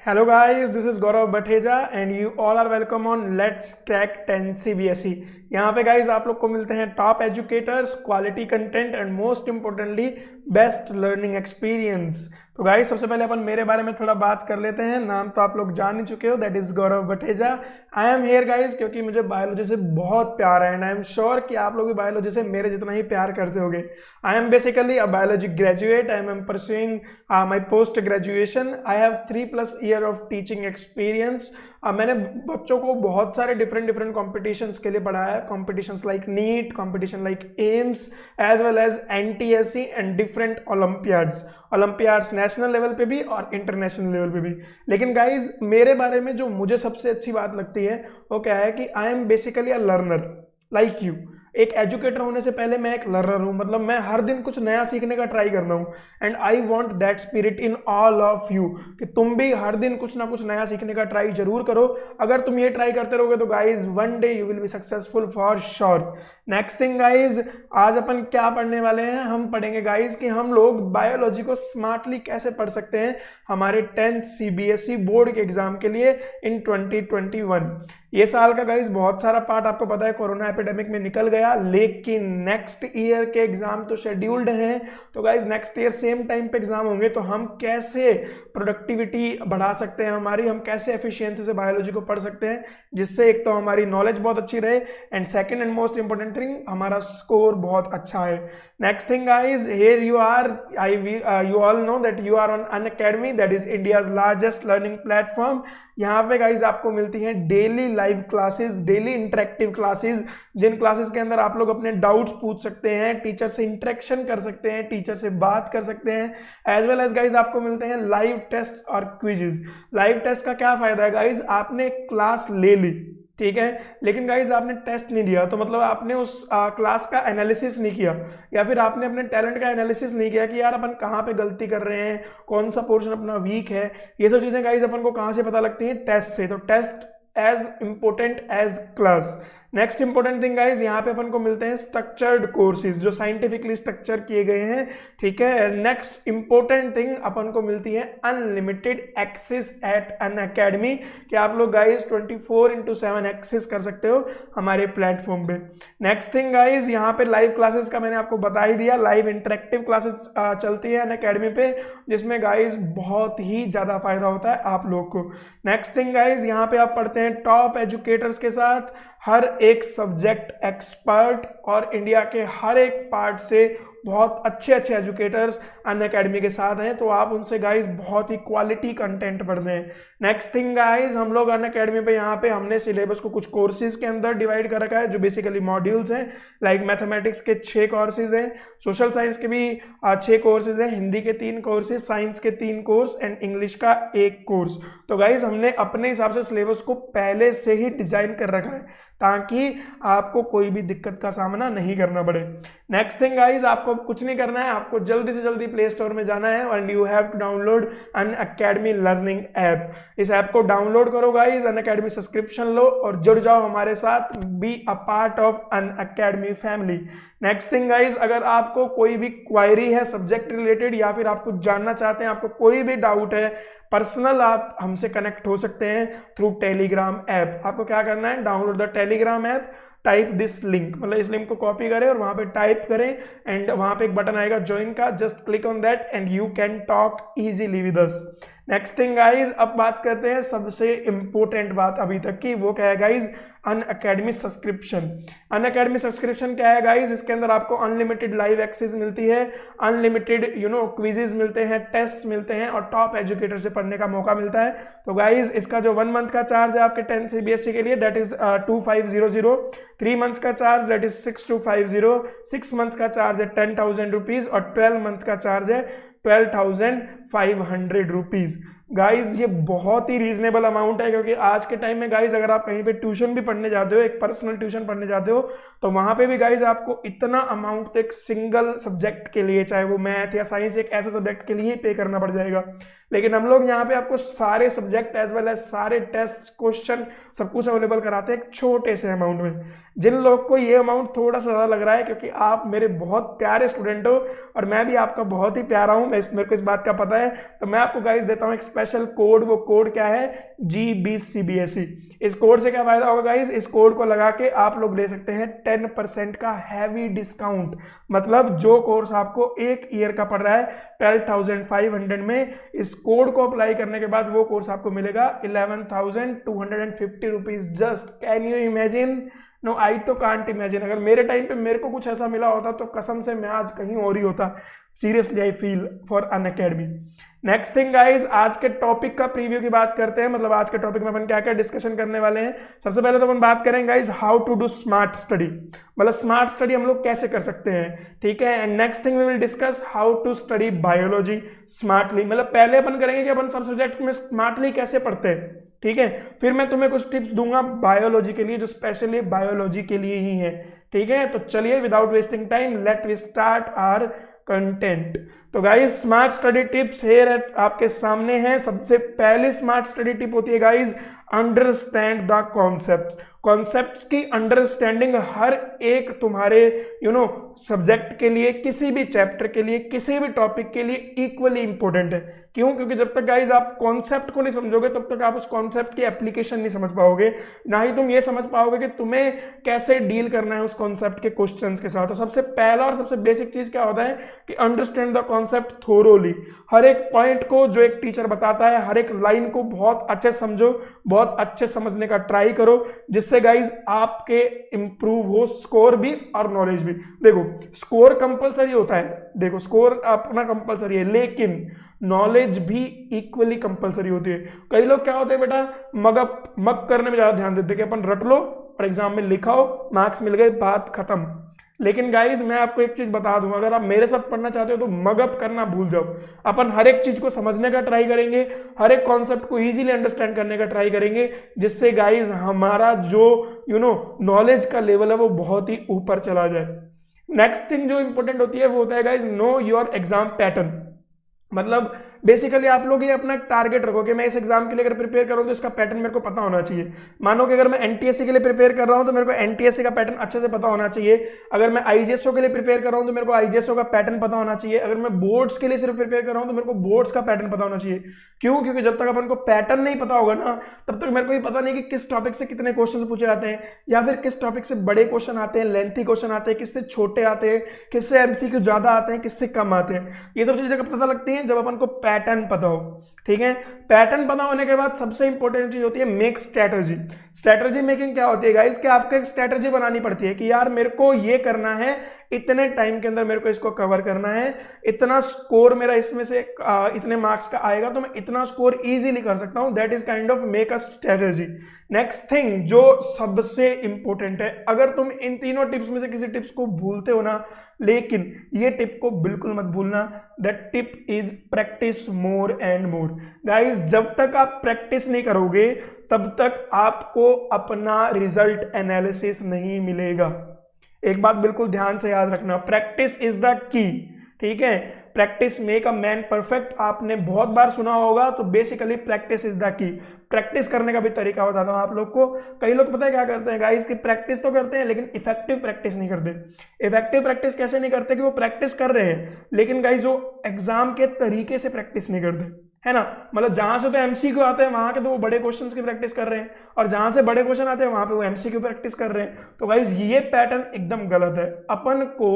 Hello guys, this is Gaurav Bhateja and you all are welcome on Let's Crack 10th CBSE। यहाँ पे guys आप लोग को मिलते हैं top educators, quality content and most importantly best learning experience. तो guys सबसे पहले अपन मेरे बारे में थोड़ा बात कर लेते हैं। नाम तो आप लोग जान ही चुके हो, that is Gaurav Bhateja. I am here guys क्योंकि मुझे बायोलॉजी से बहुत प्यार है एंड आई एम श्योर कि आप लोग भी बायोलॉजी से मेरे जितना ही प्यार करते होगे। I am basically a biology graduate. I am pursuing my post graduation. I have 3+ year of teaching experience. मैंने बच्चों को बहुत सारे डिफरेंट कॉम्पिटिशन्स के लिए पढ़ाया है। Competitions like NEET, competition like AIIMS as well as NTSE and different olympiads national level पे भी और इंटरनेशनल लेवल पे भी। लेकिन गाइज मेरे बारे में जो मुझे सबसे अच्छी बात लगती है वो क्या है कि I am basically a learner like you. एक एजुकेटर होने से पहले मैं एक लर्नर हूं, मतलब मैं हर दिन कुछ नया सीखने का ट्राई करता हूं and I want that spirit in all of you कि तुम भी हर दिन कुछ ना कुछ नया सीखने का ट्राई जरूर करो। अगर तुम ये ट्राई करते रहोगे तो guys one day you will be successful for sure. Next thing guys, आज अपन क्या पढ़ने वाले हैं? हम पढ़ेंगे गाइज कि हम लोग बायोलॉजी को स्मार्टली कैसे पढ़ सकते हैं हमारे 10th CBSE बोर्ड के एग्जाम के लिए इन 2021। ये साल का गाइज बहुत सारा पार्ट आपको पता है कोरोना एपिडेमिक में निकल गया, लेकिन नेक्स्ट ईयर के एग्जाम तो शेड्यूल्ड हैं। तो guys next year same time पे एग्जाम होंगे, तो हम कैसे प्रोडक्टिविटी बढ़ा सकते हैं हमारी, हम कैसे एफिशिएंसी से बायोलॉजी को पढ़ सकते हैं जिससे एक तो हमारी नॉलेज बहुत अच्छी रहे and second and most important thing हमारा स्कोर बहुत अच्छा है। Next thing guys, here you are, you all know that you are on Unacademy, that is India's largest learning platform। यहाँ पे गाइज आपको मिलती हैं daily live classes, daily interactive classes, जिन क्लासेस के अंदर आप लोग अपने डाउट्स पूछ सकते हैं, टीचर से इंटरेक्शन कर सकते हैं, टीचर से बात कर सकते हैं, एज वेल एज गाइज आपको मिलते हैं लाइव टेस्ट और क्विजेस। लाइव टेस्ट का क्या फायदा है गाइज, आपने क्लास ले ली, ठीक है, लेकिन गाइज आपने टेस्ट नहीं दिया, तो मतलब आपने उस क्लास का एनालिसिस नहीं किया या फिर आपने अपने टैलेंट का एनालिसिस नहीं किया कि यार अपन कहाँ पे गलती कर रहे हैं, कौन सा पोर्शन अपना वीक है। ये सब चीजें गाइज अपन को कहाँ से पता लगती हैं? टेस्ट से। तो test as important as class. Next important thing guys, यहाँ पे अपन को मिलते हैं स्ट्रक्चर्ड कोर्सेज जो साइंटिफिकली स्ट्रक्चर किए गए हैं, ठीक है। नेक्स्ट इंपॉर्टेंट थिंग अपन को मिलती है अनलिमिटेड एक्सेस एट अनअकैडमी कि आप लोग गाइज 24/7 एक्सेस कर सकते हो हमारे प्लेटफॉर्म पे। नेक्स्ट थिंग गाइज, यहाँ पे लाइव क्लासेस का मैंने आपको बता ही दिया, लाइव इंटरेक्टिव क्लासेस चलती है अनअकैडमी पे जिसमें गाइज बहुत ही ज्यादा फायदा होता है आप लोग को। नेक्स्ट थिंग गाइज, यहाँ पे आप पढ़ते हैं टॉप एजुकेटर्स के साथ, हर एक सब्जेक्ट एक्सपर्ट और इंडिया के हर एक पार्ट से बहुत अच्छे एजुकेटर्स अनअकैडमी के साथ हैं, तो आप उनसे गाइज बहुत ही क्वालिटी कंटेंट पढ़ते हैं। नेक्स्ट थिंग गाइज, हम लोग अनअकैडमी पे यहाँ पे हमने सिलेबस को कुछ कोर्सेज के अंदर डिवाइड कर रखा है जो बेसिकली मॉड्यूल्स हैं। लाइक मैथमेटिक्स के 6 कोर्सेज हैं, सोशल साइंस के भी 6 कोर्सेज हैं, हिंदी के 3 कोर्सेज, साइंस के 3 कोर्स एंड इंग्लिश का 1 कोर्स। तो गाइज हमने अपने हिसाब से सिलेबस को पहले से ही डिजाइन कर रखा है ताकि आपको कोई भी दिक्कत का सामना नहीं करना पड़े। नेक्स्ट थिंग गाइज, आपको कुछ नहीं करना है, आपको जल्दी से जल्दी प्ले स्टोर में जाना है and you have to download Unacademy learning app. इस ऐप को डाउनलोड करो गाइज, अनअकैडमी सब्सक्रिप्शन लो और जुड़ जाओ हमारे साथ, be a part of Unacademy family. Next thing guys, अगर आपको कोई भी क्वायरी है सब्जेक्ट रिलेटेड या फिर आप कुछ जानना चाहते हैं, आपको कोई भी डाउट है पर्सनल, आप हमसे कनेक्ट हो सकते हैं थ्रू टेलीग्राम ऐप। आपको क्या करना है, download the Telegram app, type this link, मतलब इस लिंक को कॉपी करें और वहां पे टाइप करें एंड वहां पे एक बटन आएगा ज्वाइन का, just click on that and you can talk easily with us. Next thing guys, अब बात करते हैं सबसे इंपॉर्टेंट बात अभी तक की, वो क्या है guys, Unacademy subscription. Unacademy subscription क्या है गाइज, इसके अंदर आपको अनलिमिटेड लाइव एक्सेस मिलती है, अनलिमिटेड क्विजेज मिलते हैं, टेस्ट मिलते हैं और टॉप एजुकेटर से पढ़ने का मौका मिलता है। तो गाइज इसका जो 1 मंथ का चार्ज है आपके 10th CBSE के लिए दैट इज 2500, 3 मंथ्स का चार्ज दैट इज 6250, 6 मंथ्स का चार्ज है 10,000 रुपीज और 12 मंथ का चार्ज है 12,500 रुपीज। गाइज ये बहुत ही रीजनेबल अमाउंट है क्योंकि आज के टाइम में गाइज अगर आप कहीं पे ट्यूशन भी पढ़ने जाते हो, एक पर्सनल ट्यूशन पढ़ने जाते हो, तो वहां पे भी गाइज आपको इतना अमाउंट एक सिंगल सब्जेक्ट के लिए, चाहे वो मैथ या साइंस, एक ऐसे सब्जेक्ट के लिए ही पे करना पड़ जाएगा। लेकिन हम लोग यहाँ पे आपको सारे सब्जेक्ट एज वेल एज सारे टेस्ट, क्वेश्चन सब कुछ अवेलेबल कराते हैं एक छोटे से अमाउंट में। जिन लोग को ये अमाउंट थोड़ा सा ज़्यादा लग रहा है क्योंकि आप मेरे बहुत प्यारे स्टूडेंट हो और मैं भी आपका बहुत ही प्यारा हूँ, मेरे को इस बात का पता है, तो मैं आपको गाइज देता हूँ स्पेशल कोड, वो कोड क्या है, GBCBSE। इस कोड से क्या फायदा होगा गाइज, इस कोड को लगा के आप लोग ले सकते हैं 10% का हैवी डिस्काउंट। मतलब जो कोर्स आपको एक ईयर का पड़ रहा है 12,500 में, इस कोड को अप्लाई करने के बाद वो कोर्स आपको मिलेगा 11,250 rupees just. Can you imagine? No, I तो कांट इमेजिन। अगर मेरे टाइम पे मेरे को कुछ ऐसा मिला होता तो कसम से मैं आज कहीं और ही होता। Seriously I feel for Unacademy. Next thing guys, आज के टॉपिक का प्रीव्यू की बात करते हैं। मतलब आज के टॉपिक में अपन क्या क्या डिस्कशन करने वाले हैं। सबसे पहले तो अपन बात करेंगे guys how to do smart study, मतलब स्मार्ट स्टडी हम लोग कैसे कर सकते हैं, ठीक है। And next thing we will discuss how to study biology smartly. मतलब पहले अपन करेंगे कि अपन सब सब्जेक्ट में स्मार्टली कैसे पढ़ते हैं, ठीक है। फिर मैं तुम्हें कुछ टिप्स दूंगा बायोलॉजी के लिए, जो स्पेशली बायोलॉजी के लिए ही है, ठीक है। तो चलिए without wasting time let we start our content. तो guys smart study tips here आपके सामने हैं। सबसे पहली स्मार्ट स्टडी टिप होती है guys understand the concepts. Concepts की अंडरस्टैंडिंग हर एक तुम्हारे सब्जेक्ट के लिए, किसी भी चैप्टर के लिए, किसी भी टॉपिक के लिए इक्वली इंपॉर्टेंट है। क्यों? क्योंकि जब तक गाइज आप कॉन्सेप्ट को नहीं समझोगे तब तक आप उस कॉन्सेप्ट की एप्लीकेशन नहीं समझ पाओगे, ना ही तुम ये समझ पाओगे कि तुम्हें कैसे डील करना है उस कॉन्सेप्ट के क्वेश्चंस के साथ। तो सबसे पहला और सबसे बेसिक चीज क्या होता है कि अंडरस्टैंड द कॉन्सेप्ट थोरोली। हर एक पॉइंट को जो एक टीचर बताता है, हर एक लाइन को बहुत अच्छे समझो, बहुत अच्छे समझने का ट्राई करो, जिससे गाइज आपके इंप्रूव हो स्कोर भी और नॉलेज भी। देखो स्कोर कंपलसरी होता है, देखो स्कोर अपना कंपलसरी है, लेकिन नॉलेज भी इक्वली कंपलसरी होती है। कई लोग क्या होते हैं बेटा, मग करने में ज्यादा ध्यान देते हैं कि अपन रट लो और एग्जाम में लिखाओ, मार्क्स मिल गए, बात खत्म। लेकिन गाइज मैं आपको एक चीज बता दूं, अगर आप मेरे साथ पढ़ना चाहते हो तो मगअप करना भूल जाओ। अपन हर एक चीज को समझने का ट्राई करेंगे, हर एक कॉन्सेप्ट को इजीली अंडरस्टैंड करने का ट्राई करेंगे, जिससे गाइज हमारा जो नॉलेज का लेवल है वो बहुत ही ऊपर चला जाए। नेक्स्ट थिंग जो इंपॉर्टेंट होती है वो होता है guys know your exam pattern. मतलब बेसिकली आप लोग ये अपना टारगेट रखो कि मैं इस एग्जाम के लिए अगर प्रिपेयर कर रहा हूं तो इसका पैटर्न मेरे को पता होना चाहिए। मानो कि अगर मैं एनटीएससी के लिए प्रिपेयर कर रहा हूं तो मेरे को एनटीएससी का पैटर्न अच्छे से पता होना चाहिए। अगर मैं आईजेएसओ के लिए प्रिपेयर कर रहा हूं तो मेरे को आईजेएसओ का पैटर्न पता होना चाहिए। अगर मैं बोर्ड्स के लिए सिर्फ प्रिपेयर कर रहा हूं तो मेरे को बोर्ड्स का पैटर्न पता होना चाहिए। क्यों? क्योंकि जब तक अपन को पैटर्न नहीं पता होगा ना, तब तक मेरे को ये पता नहीं कि किस टॉपिक से कितने क्वेश्चन पूछे जाते हैं, या फिर किस टॉपिक से बड़े क्वेश्चन आते हैं, लेंथी क्वेश्चन आते हैं, किससे छोटे आते हैं, किससे एमसीक्यू ज्यादा आते हैं, किससे कम आते हैं। ये सब चीजें पता लगती हैं जब अपन को पैटर्न पता हो, ठीक है। पैटर्न पता होने के बाद सबसे इंपॉर्टेंट चीज होती है मेक स्ट्रेटजी। स्ट्रेटजी मेकिंग क्या होती है गाइस, कि आपको एक स्ट्रेटजी बनानी पड़ती है कि यार मेरे को ये करना है, इतने टाइम के अंदर मेरे को इसको कवर करना है, इतना स्कोर मेरा इसमें से इतने मार्क्स का आएगा तो मैं इतना स्कोर इजीली कर सकता हूं। That is kind of make a strategy. Next thing जो सबसे इंपॉर्टेंट है, अगर तुम इन तीनों टिप्स में से किसी टिप्स को भूलते हो ना, लेकिन ये टिप को बिल्कुल मत भूलना, that tip is practice more and more. Guys जब तक आप प्रैक्टिस नहीं करोगे तब तक आपको अपना रिजल्ट एनालिसिस नहीं मिलेगा। एक बात बिल्कुल ध्यान से याद रखना, प्रैक्टिस इज द की, ठीक है। Practice make a man perfect, आपने बहुत बार सुना होगा, तो basically practice is the key. Practice करने का भी तरीका बताता हूं आप लोग को। कई लोग पता है क्या करते हैं गाइस, कि प्रैक्टिस तो करते हैं लेकिन इफेक्टिव प्रैक्टिस नहीं करते। इफेक्टिव प्रैक्टिस कैसे नहीं करते, कि वो प्रैक्टिस कर रहे हैं लेकिन गाइस वो एग्जाम के तरीके से प्रैक्टिस नहीं करते, है ना। मतलब जहां से तो एमसीक्यू आते हैं वहां के तो वो बड़े क्वेश्चंस की प्रैक्टिस कर रहे हैं, और जहां से बड़े क्वेश्चन आते हैं वहां पे वो एमसीक्यू प्रैक्टिस कर रहे हैं। तो गाइस ये पैटर्न एकदम गलत है। अपन को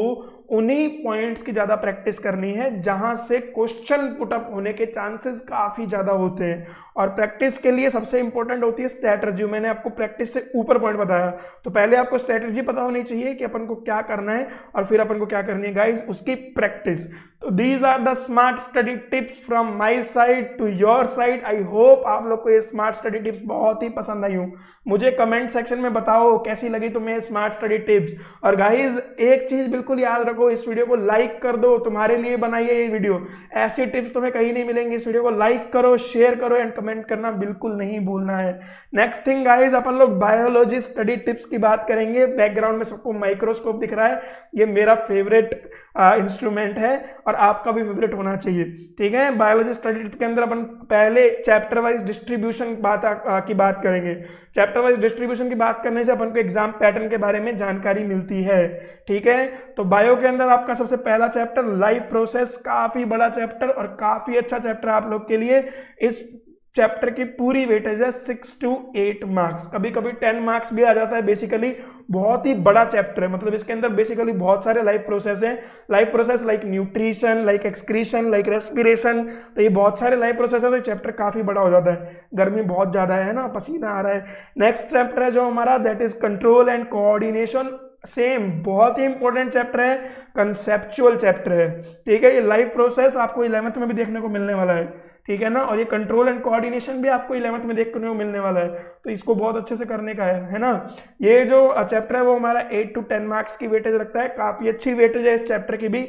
उन्हीं पॉइंट्स की ज्यादा प्रैक्टिस करनी है जहां से क्वेश्चन पुटअप होने के चांसेस काफी ज्यादा होते हैं। और प्रैक्टिस के लिए सबसे इंपॉर्टेंट होती है स्ट्रैटेजी। मैंने आपको प्रैक्टिस से ऊपर पॉइंट बताया, तो पहले आपको स्ट्रैटेजी पता होनी चाहिए कि अपन को क्या करना है, और फिर अपन को क्या करनी है गाइस, उसकी प्रैक्टिस। तो these are the smart study tips from my side to your side. I hope आप लोग को ये स्मार्ट स्टडी टिप्स बहुत ही पसंद आई हूं। मुझे कमेंट सेक्शन में बताओ कैसी लगी तुम्हें स्मार्ट स्टडी टिप्स। और गाइज एक चीज बिल्कुल याद रखो, इस वीडियो को लाइक कर दो, तुम्हारे लिए बनाई है ये वीडियो। ऐसी टिप्स तुम्हें कहीं नहीं मिलेंगी। इस वीडियो को लाइक करो, शेयर करो एंड कमेंट करना बिल्कुल नहीं भूलना है। नेक्स्ट थिंग गाइज, अपन लोग बायोलॉजी स्टडी टिप्स की बात करेंगे। बैकग्राउंड में सबको माइक्रोस्कोप दिख रहा है, ये मेरा फेवरेट इंस्ट्रूमेंट है। और आपका भी फेवरेट होना चाहिए। ठीक है, बायोलॉजी स्टडी के अंदर अपन पहले चैप्टर वाइज डिस्ट्रीब्यूशन की बात करेंगे। चैप्टर वाइज डिस्ट्रीब्यूशन की बात करने से अपन को एग्जाम पैटर्न के बारे में जानकारी मिलती है। ठीक है, तो बायो के अंदर आपका सबसे पहला चैप्टर लाइफ प्रोसेस, काफी बड़ा चैप्टर और काफी अच्छा चैप्टर आप लोग के लिए। इस चैप्टर की पूरी वेटेज है 6 to 8 मार्क्स, कभी कभी 10 मार्क्स भी आ जाता है। बेसिकली बहुत ही बड़ा चैप्टर है, मतलब इसके अंदर बेसिकली बहुत सारे लाइफ प्रोसेस हैं। Life process like nutrition, like excretion, like respiration, तो ये बहुत सारे लाइफ प्रोसेस है, तो चैप्टर काफी बड़ा हो जाता है। गर्मी बहुत ज्यादा है ना, पसीना आ रहा है। नेक्स्ट चैप्टर है जो हमारा, that is control and coordination. Same बहुत ही इंपॉर्टेंट चैप्टर है, कंसेप्चुअल चैप्टर है। ठीक है, ये लाइफ प्रोसेस आपको 11th में भी देखने को मिलने वाला है। ठीक है ना, और ये कंट्रोल एंड कोऑर्डिनेशन भी आपको 11th में देखने को मिलने वाला है, तो इसको बहुत अच्छे से करने का है ना। ये जो चैप्टर है वो हमारा 8 to 10 मार्क्स की वेटेज रखता है, काफी अच्छी वेटेज है इस चैप्टर की भी।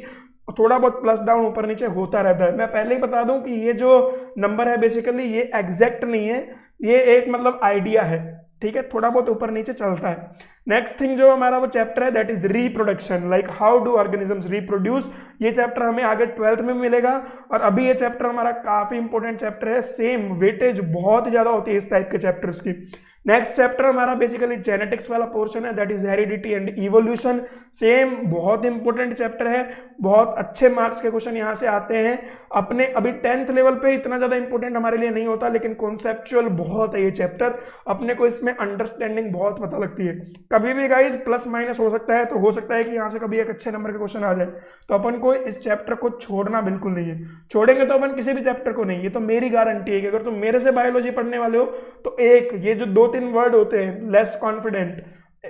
थोड़ा बहुत प्लस डाउन ऊपर नीचे होता रहता है। मैं पहले ही बता दूं कि ये जो नंबर है बेसिकली ये एग्जैक्ट नहीं है, ये एक मतलब आइडिया है। ठीक है, थोड़ा बहुत ऊपर नीचे चलता है। नेक्स्ट थिंग जो हमारा वो चैप्टर है that is reproduction, like how do organisms reproduce. ये चैप्टर हमें आगे 12th में मिलेगा, और अभी ये चैप्टर हमारा काफी इंपॉर्टेंट चैप्टर है। सेम वेटेज बहुत ज्यादा होती है इस टाइप के चैप्टर्स की। नेक्स्ट चैप्टर हमारा बेसिकली जेनेटिक्स वाला पोर्शन है, that is heredity and evolution. Same बहुत इंपॉर्टेंट चैप्टर है, बहुत अच्छे मार्क्स के क्वेश्चन यहाँ से आते हैं अपने। अभी 10th लेवल पे इतना ज्यादा इंपॉर्टेंट हमारे लिए नहीं होता, लेकिन कॉन्सेप्चुअल बहुत है ये चैप्टर, अपने को इसमें अंडरस्टैंडिंग बहुत पता लगती है। कभी भी गाइज प्लस माइनस हो सकता है, तो हो सकता है कि यहाँ से कभी एक अच्छे नंबर के क्वेश्चन आ जाए, तो अपन को इस चैप्टर को छोड़ना बिल्कुल नहीं है। छोड़ेंगे तो अपन किसी भी चैप्टर को नहीं, ये तो मेरी गारंटी है कि अगर तुम मेरे से बायोलॉजी पढ़ने वाले हो तो एक ये जो 2-3 वर्ड होते हैं, लेस कॉन्फिडेंट,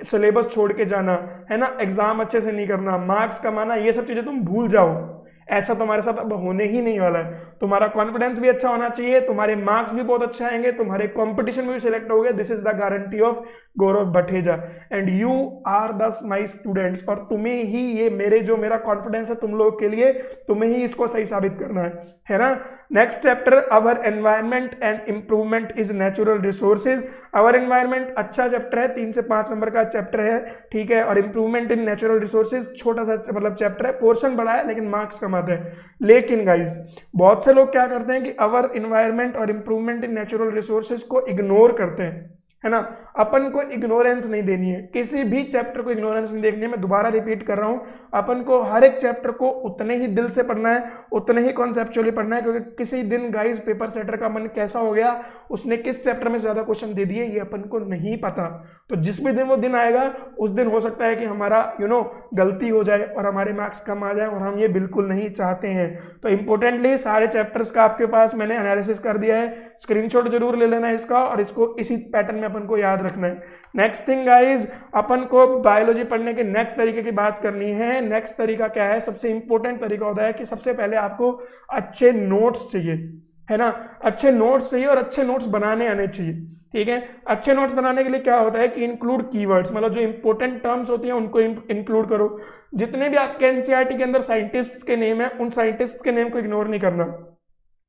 सिलेबस छोड़ के जाना, है ना, एग्जाम अच्छे से नहीं करना, मार्क्स कमाना, ये सब चीजें तुम भूल जाओ। ऐसा तुम्हारे साथ अब होने ही नहीं वाला है। तुम्हारा कॉन्फिडेंस भी अच्छा होना चाहिए, तुम्हारे मार्क्स भी बहुत अच्छे आएंगे, तुम्हारे कंपटीशन में भी सिलेक्ट हो गए। This is the guarantee of Gaurav Bhateja and you are the my students. और तुम्हें ही ये मेरा कॉन्फिडेंस है तुम लोग के लिए, तुम्हें ही इसको सही साबित करना है ना। Next chapter, our environment and improvement is natural resources. Our environment अच्छा चैप्टर है, 3 से 5 नंबर का चैप्टर है। ठीक है, और इंप्रूवमेंट इन नेचुरल रिसोर्सेज छोटा सा मतलब चैप्टर है, पोर्शन बड़ा है लेकिन मार्क्स कम आते हैं। लेकिन गाइज बहुत से लोग क्या करते हैं कि अवर एनवायरमेंट और इंप्रूवमेंट इन नेचुरल रिसोर्सेज को इग्नोर करते हैं, है ना। अपन को इग्नोरेंस नहीं देनी है, किसी भी चैप्टर को इग्नोरेंस नहीं देखनी है। मैं दोबारा रिपीट कर रहा हूं, अपन को हर एक चैप्टर को उतने ही दिल से पढ़ना है, उतने ही कॉन्सेप्चुअली पढ़ना है, क्योंकि किसी दिन गाइस पेपर सेटर का मन कैसा हो गया, उसने किस चैप्टर में ज्यादा क्वेश्चन दे दिए ये अपन को नहीं पता। तो जिस भी दिन वो दिन आएगा उस दिन हो सकता है कि हमारा गलती हो जाए और हमारे मार्क्स कम आ जाए, और हम ये बिल्कुल नहीं चाहते हैं। तो इंपॉर्टेंटली सारे चैप्टर्स का आपके पास मैंने एनालिसिस कर दिया है, स्क्रीनशॉट जरूर ले लेना इसका, और इसको इसी पैटर्न में अपन को याद रखना है। नेक्स्ट थिंग गाइज, अपन को बायोलॉजी पढ़ने के नेक्स्ट तरीके की बात करनी है। नेक्स्ट तरीका क्या है, सबसे इंपॉर्टेंट तरीका होता है कि सबसे पहले आपको अच्छे नोट्स चाहिए, है ना। अच्छे नोट्स चाहिए और अच्छे नोट्स बनाने आने चाहिए। ठीक है, अच्छे नोट्स बनाने के लिए क्या होता है कि इंक्लूड कीवर्ड्स, मतलब जो इंपॉर्टेंट टर्म्स होती हैं उनको इंक्लूड करो। जितने भी आपके एनसीईआरटी के अंदर साइंटिस्ट के नेम है, उन साइंटिस्ट के नेम को इग्नोर नहीं करना।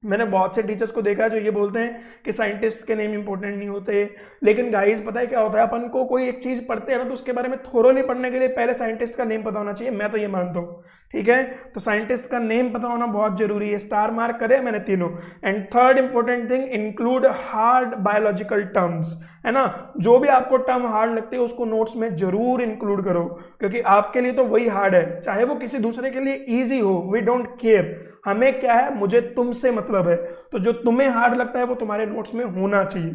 मैंने बहुत से टीचर्स को देखा जो ये बोलते हैं कि साइंटिस्ट के नेम इंपॉर्टेंट नहीं होते, लेकिन गाइस पता है क्या होता है, अपन को कोई एक चीज पढ़ते हैं ना तो उसके बारे में थोरोली पढ़ने के लिए पहले साइंटिस्ट का नेम पता होना चाहिए, मैं तो ये मानता हूँ। ठीक है, तो साइंटिस्ट का नेम पता होना बहुत जरूरी है, स्टार मार्क करे मैंने तीनों। And third important thing, include hard biological terms, है ना। जो भी आपको टर्म हार्ड लगती है उसको नोट्स में जरूर इंक्लूड करो, क्योंकि आपके लिए तो वही हार्ड है, चाहे वो किसी दूसरे के लिए ईजी हो, वी डोंट केयर। हमें क्या है, मुझे तुमसे मतलब है, तो जो तुम्हें हार्ड लगता है वो तुम्हारे नोट्स में होना चाहिए।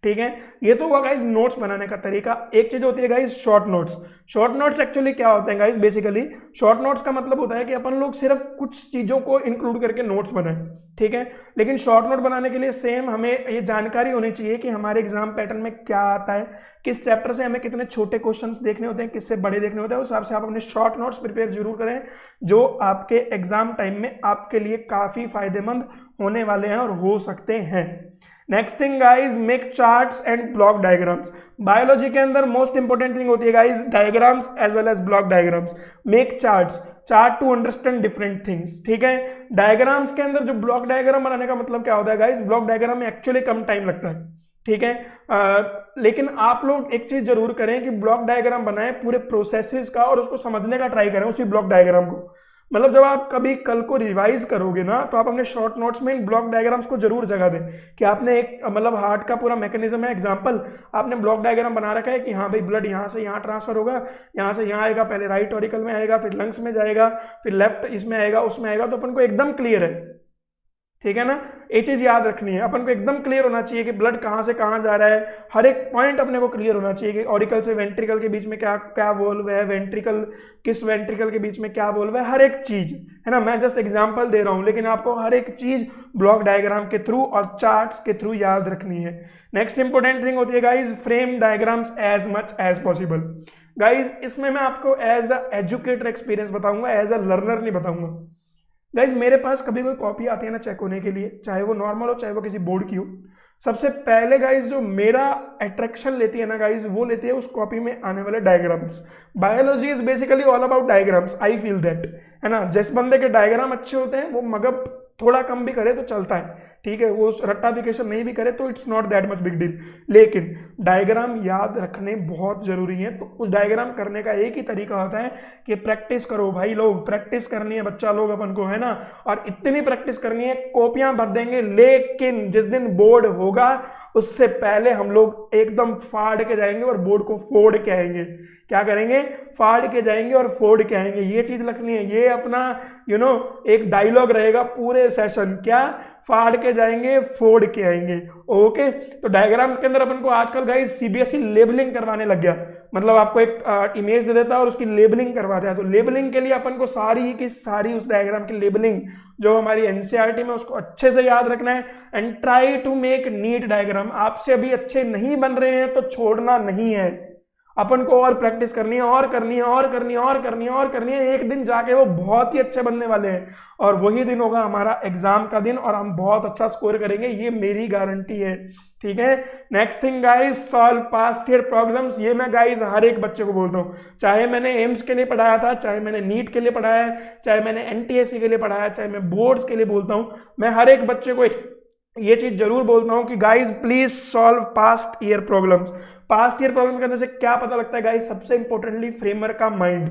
ठीक है, ये तो हुआ गाइस नोट्स बनाने का तरीका। एक चीज होती है guys short notes. Short notes actually क्या होते हैं गाइस, बेसिकली शॉर्ट नोट्स का मतलब होता है कि अपन लोग सिर्फ कुछ चीजों को इंक्लूड करके नोट्स बनाएं। ठीक है, लेकिन शॉर्ट नोट बनाने के लिए सेम हमें ये जानकारी होनी चाहिए कि हमारे एग्जाम पैटर्न में क्या आता है, किस चैप्टर से हमें कितने छोटे क्वेश्चंस देखने होते हैं, किससे बड़े देखने होते हैं। उस हिसाब से आप अपने शॉर्ट नोट्स प्रिपेयर जरूर करें, जो आपके एग्जाम टाइम में आपके लिए काफी फायदेमंद होने वाले हैं और हो सकते हैं। Next thing guys, make charts and block diagrams. Biology के अंदर मोस्ट इंपोर्टेंट थिंग होती है guys diagrams as well as block diagrams. Make chart to understand different things. ठीक है, डायग्राम्स के अंदर जो ब्लॉक डायग्राम बनाने का मतलब क्या होता है गाइज, ब्लॉक डायग्राम में एक्चुअली कम टाइम लगता है। ठीक है, लेकिन आप लोग एक चीज जरूर करें कि ब्लॉक डायग्राम बनाएं पूरे प्रोसेसेस का और उसको समझने का ट्राई करें उसी ब्लॉक डायग्राम को। मतलब जब आप कभी कल को रिवाइज करोगे ना, तो आप अपने शॉर्ट नोट्स में इन ब्लॉक डायग्राम्स को जरूर जगह दें कि आपने एक मतलब हार्ट का पूरा मैकेनिज्म है, एग्जांपल आपने ब्लॉक डायग्राम बना रखा है कि हाँ भाई ब्लड यहाँ से यहाँ ट्रांसफर होगा, यहाँ से यहाँ आएगा, पहले राइट ऑरिकल में आएगा, फिर लंग्स में जाएगा, फिर लेफ्ट इसमें आएगा, उसमें आएगा, तो अपन को एकदम क्लियर है, ठीक है ना। ये चीज याद रखनी है, अपन को एकदम क्लियर होना चाहिए कि ब्लड कहाँ से कहाँ जा रहा है, हर एक पॉइंट अपने को क्लियर होना चाहिए कि ऑरिकल से वेंट्रिकल के बीच में क्या क्या वोल्व है, वेंट्रिकल किस वेंट्रिकल के बीच में क्या वोल्व है, हर एक चीज है ना। मैं जस्ट एग्जांपल दे रहा हूं, लेकिन आपको हर एक चीज ब्लॉक डायग्राम के थ्रू और चार्ट्स के थ्रू याद रखनी है। नेक्स्ट इंपॉर्टेंट थिंग होती है guys, frame diagrams as much as possible. Guys इसमें मैं आपको एज अ एजुकेटर एक्सपीरियंस बताऊंगा, एज अ लर्नर नहीं बताऊंगा। गाइज मेरे पास कभी कोई कॉपी आती है ना चेक होने के लिए, चाहे वो नॉर्मल हो चाहे वो किसी बोर्ड की हो, सबसे पहले गाइज जो मेरा अट्रैक्शन लेती है ना गाइज, वो लेती है उस कॉपी में आने वाले diagrams. Biology is basically all about diagrams, I feel that, है ना। जिस बंदे के डायग्राम अच्छे होते हैं वो मगब थोड़ा कम भी करे तो चलता है, ठीक है, वो रट्टाफिकेशन नहीं भी करे तो it's not that much big deal, लेकिन डायग्राम याद रखने बहुत जरूरी है। तो उस डायग्राम करने का एक ही तरीका होता है कि प्रैक्टिस करो भाई, लोग प्रैक्टिस करनी है, बच्चा लोग अपन को, है ना। और इतनी प्रैक्टिस करनी है, कॉपियां भर देंगे, लेकिन जिस दिन बोर्ड होगा उससे पहले हम लोग एकदम फाड़ के जाएंगे और बोर्ड को फोड़ के आएंगे। क्या करेंगे? फाड़ के जाएंगे और फोड़ के आएंगे। ये चीज रखनी है, ये अपना एक डायलॉग रहेगा पूरे सेशन, क्या? फाड़ के जाएंगे फोड़ के आएंगे। ओके, तो डायग्राम्स के अंदर अपन को आजकल गाइस सीबीएसई लेबलिंग करवाने लग गया, मतलब आपको एक इमेज दे देता है और उसकी लेबलिंग करवाता है। तो लेबलिंग के लिए अपन को सारी की सारी उस डायग्राम की लेबलिंग जो हमारी एनसीईआरटी में, उसको अच्छे से याद रखना है and try to make neat diagram. आपसे अभी अच्छे नहीं बन रहे हैं तो छोड़ना नहीं है, अपन को और प्रैक्टिस करनी है और करनी है और करनी है और करनी है और करनी है। एक दिन जाके वो बहुत ही अच्छे बनने वाले हैं और वही दिन होगा हमारा एग्जाम का दिन और हम बहुत अच्छा स्कोर करेंगे, ये मेरी गारंटी है, ठीक है। Next thing guys, solve past year problems. ये मैं गाइस हर एक बच्चे को बोलता हूँ, चाहे मैंने एम्स के लिए पढ़ाया था, चाहे मैंने नीट के लिए पढ़ाया है, चाहे मैंने एनटीएससी के लिए पढ़ाया, चाहे मैं बोर्ड्स के लिए बोलता हूँ, मैं हर एक बच्चे को ये चीज जरूर बोलता हूं कि guys please solve past year problems. Past year problem करने से क्या पता लगता है गाइस? सबसे इंपॉर्टेंटली फ्रेमर का माइंड।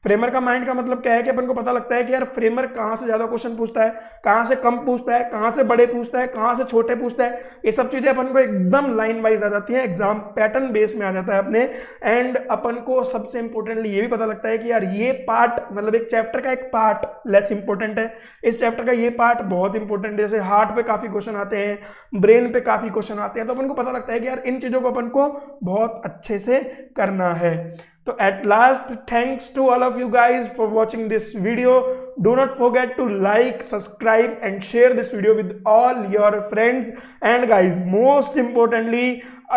फ्रेमर का माइंड का मतलब क्या है कि अपन को पता लगता है कि यार फ्रेमर कहाँ से ज्यादा क्वेश्चन पूछता है, कहाँ से कम पूछता है, कहाँ से बड़े पूछता है, कहाँ से छोटे पूछता है। ये सब चीजें अपन को एकदम लाइन वाइज आ जाती है, एग्जाम पैटर्न बेस में आ जाता है अपने। एंड अपन को सबसे इंपॉर्टेंटली ये भी पता लगता है कि यार ये पार्ट, मतलब एक चैप्टर का एक पार्ट लेस इंपॉर्टेंट है, इस चैप्टर का ये पार्ट बहुत इंपॉर्टेंट है। जैसे हार्ट पे काफी क्वेश्चन आते हैं, ब्रेन पे काफी क्वेश्चन आते हैं, तो अपन को पता लगता है कि यार इन चीजों को अपन को बहुत अच्छे से करना है। So at last, thanks to all of you guys for watching this video. Do not forget to like, subscribe and share this video with all your friends. And guys, most importantly,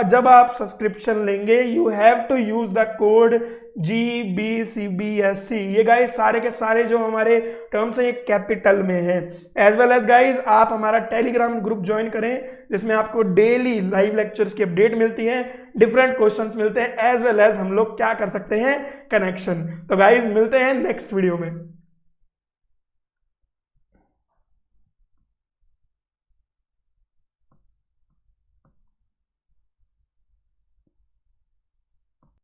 जब आप subscription लेंगे you have to use the code GBCBSE। ये guys सारे के सारे जो हमारे terms हैं ये कैपिटल में है। एज वेल एज गाइज आप हमारा टेलीग्राम ग्रुप ज्वाइन करें जिसमें आपको डेली लाइव लेक्चर्स की अपडेट मिलती है, डिफरेंट क्वेश्चंस मिलते हैं, एज वेल एज हम लोग क्या कर सकते हैं, कनेक्शन। तो गाइज मिलते हैं नेक्स्ट वीडियो में।